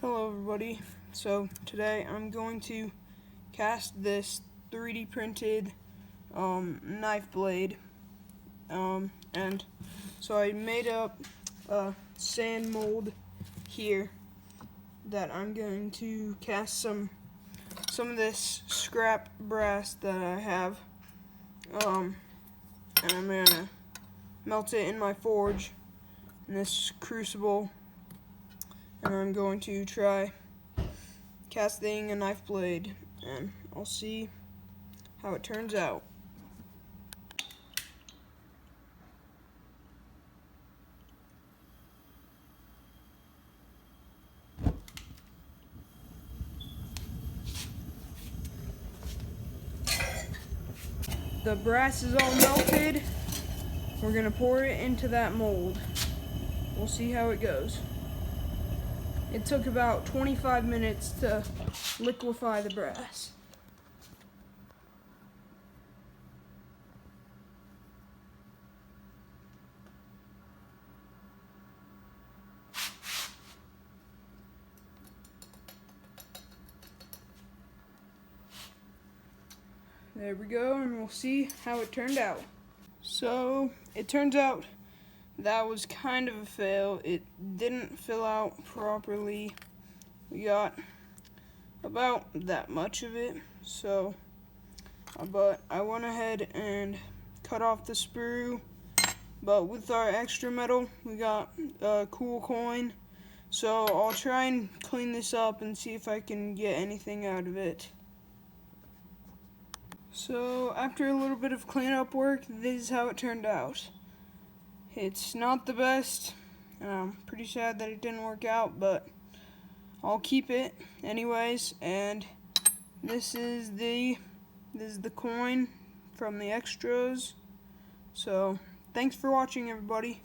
Hello everybody. So today I'm going to cast this 3D printed knife blade, and so I made up a sand mold here that I'm going to cast some of this scrap brass that I have, and I'm gonna melt it in my forge in this crucible. And I'm going to try casting a knife blade, and I'll see how it turns out. The brass is all melted. We're gonna pour it into that mold. We'll see how it goes. It took about 25 minutes to liquefy the brass. There we go, and we'll see how it turned out. So, it turns out that was kind of a fail. It didn't fill out properly. We got about that much of it, so but I went ahead and cut off the sprue. But with our extra metal, we got a cool coin. So I'll try and clean this up and see if I can get anything out of it. So after a little bit of cleanup work, this is how it turned out. It's not the best. I'm pretty sad that it didn't work out, but I'll keep it anyways. And this is the coin from the extras. So thanks for watching, everybody.